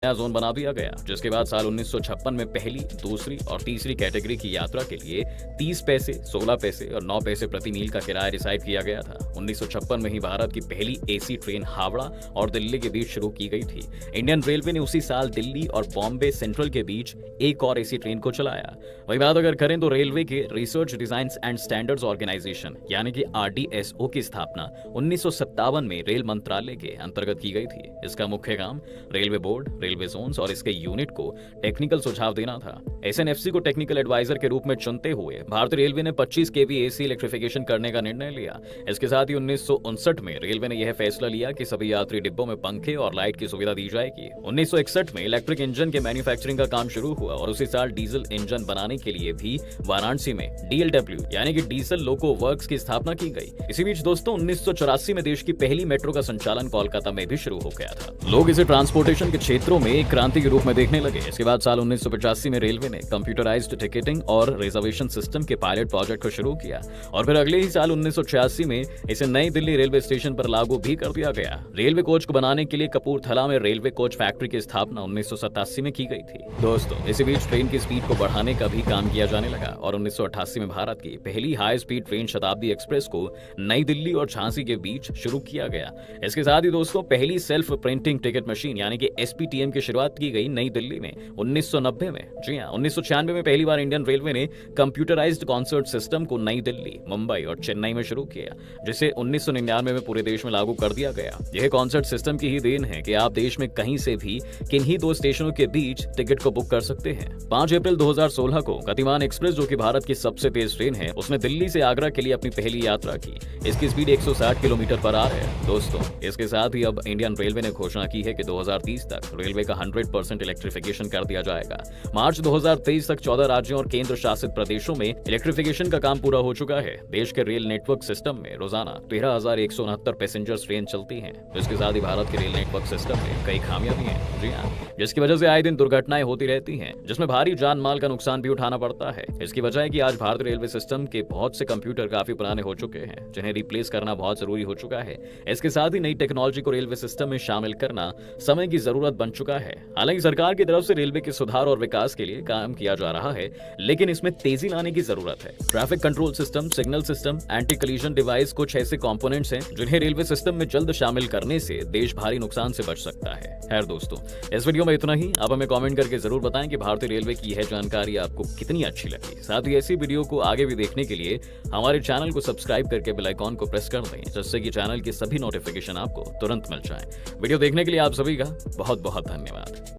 नया जोन बना दिया गया, जिसके बाद साल 1956 में पहली, दूसरी और तीसरी कैटेगरी की यात्रा के लिए 30 पैसे, 16 पैसे और 9 पैसे प्रति मील का किराया डिसाइड किया गया था। 1956 में ही भारत की पहली एसी ट्रेन हावड़ा और दिल्ली के बीच शुरू की गई थी। इंडियन रेलवे ने उसी साल दिल्ली और बॉम्बे सेंट्रल के बीच एक और एसी ट्रेन को चलाया। वही बात अगर करें तो रेलवे के research design and standards organisation यानी कि RDSO की स्थापना 1957 में रेल मंत्रालय के अंतर्गत की गई थी। इसका मुख्य काम रेलवे बोर्ड, रेलवे जोन्स और इसके यूनिट को टेक्निकल सुझाव देना था। SNFC को टेक्निकल एडवाइजर के रूप में चुनते हुए भारतीय रेलवे ने 25 kV AC इलेक्ट्रिफिकेशन करने का निर्णय लिया। इसके साथ ही 1959 में रेलवे ने यह फैसला लिया कि सभी यात्री डिब्बों में पंखे और लाइट की सुविधा दी जाएगी। 1961 में इलेक्ट्रिक इंजन के मैन्युफैक्चरिंग का काम शुरू हुआ और उसी साल डीजल इंजन बनाने के लिए भी वाराणसी में DLW यानी कि डीजल लोको वर्क्स की स्थापना की गई। इसी बीच दोस्तों 1984 में देश की पहली मेट्रो का संचालन कोलकाता में भी शुरू हो गया था। लोग इसे ट्रांसपोर्टेशन के क्षेत्रों में एक क्रांति के रूप में देखने लगे। इसके बाद साल 1985 में रेलवे ने कंप्यूटराइज्ड टिकटिंग और रिजर्वेशन सिस्टम के पायलट प्रोजेक्ट को शुरू किया और फिर अगले ही साल 1986 में इसे नई दिल्ली रेलवे स्टेशन पर लागू भी कर दिया गया। रेलवे कोच को बनाने के लिए कपूरथला में रेलवे कोच फैक्ट्री की स्थापना 1987 में की गई थी। दोस्तों इसी बीच ट्रेन की स्पीड को बढ़ाने का भी काम किया जाने लगा और 1988 में भारत की पहली हाई स्पीड ट्रेन शताब्दी एक्सप्रेस को नई दिल्ली और झांसी के बीच शुरू किया गया। इसके साथ ही दोस्तों पहली सेल्फ प्रिंटिंग टिकट मशीन यानी कि SPTM की शुरुआत की गई नई दिल्ली में 1990 में। जी हाँ, 1996 में पहली बार इंडियन रेलवे ने कंप्यूटराइज्ड कॉन्सर्ट सिस्टम को नई दिल्ली, मुंबई और चेन्नई में शुरू किया, जिसे 1999 में पूरे देश में लागू कर दिया गया। यह कॉन्सर्ट सिस्टम की ही देन है कि आप देश में कहीं से भी किन्हीं दो स्टेशनों के बीच टिकट को बुक कर सकते हैं। 5 अप्रैल 2016 को गतिमान एक्सप्रेस, जो कि भारत की सबसे तेज ट्रेन है, उसने दिल्ली से आगरा के लिए अपनी पहली यात्रा की। इसकी स्पीड 160 किलोमीटर पर आवर है। दोस्तों इसके साथ ही अब इंडियन रेलवे ने घोषणा की है कि 2030 तक रेलवे का 100% इलेक्ट्रिफिकेशन कर दिया जाएगा। मार्च 2023 तक 14 राज्यों और केंद्र शासित प्रदेशों में इलेक्ट्रिफिकेशन का काम पूरा हो चुका है। देश के रेल नेटवर्क सिस्टम में रोजाना 13,169 पैसेंजर ट्रेन चलती हैं। इसके साथ ही भारत के रेल नेटवर्क सिस्टम में कई खामियां भी हैं। जी हाँ, जिसकी वजह से आए दिन दुर्घटनाएं होती रहती हैं, जिसमें भारी जान माल का नुकसान भी उठाना पड़ता है। इसकी वजह है कि आज भारतीय रेलवे सिस्टम के बहुत से कंप्यूटर काफी पुराने हो चुके हैं, जिन्हें रिप्लेस करना बहुत जरूरी हो चुका है। इसके साथ ही नई टेक्नोलॉजी को रेलवे सिस्टम में शामिल करना समय की जरूरत बन चुका है। हालांकि सरकार की तरफ से रेलवे के सुधार और विकास के लिए काम किया जा रहा है, लेकिन इसमें तेजी लाने की जरूरत है। Traffic control system, signal system, anti collision device कुछ ऐसे कंपोनेंट्स हैं जिन्हें रेलवे सिस्टम में जल्द शामिल करने से देश भारी नुकसान से बच सकता है। खैर दोस्तों, इस वीडियो में इतना ही। आप हमें कमेंट करके जरूर बताएं कि भारतीय रेलवे की यह जानकारी आपको कितनी अच्छी लगी। साथ ही ऐसी वीडियो को आगे भी देखने के लिए हमारे चैनल को सब्सक्राइब करके बेल आइकॉन को प्रेस कर दें, जिससे कि चैनल के सभी नोटिफिकेशन आपको तुरंत मिल जाएं। वीडियो देखने के लिए आप सभी का बहुत बहुत धन्यवाद।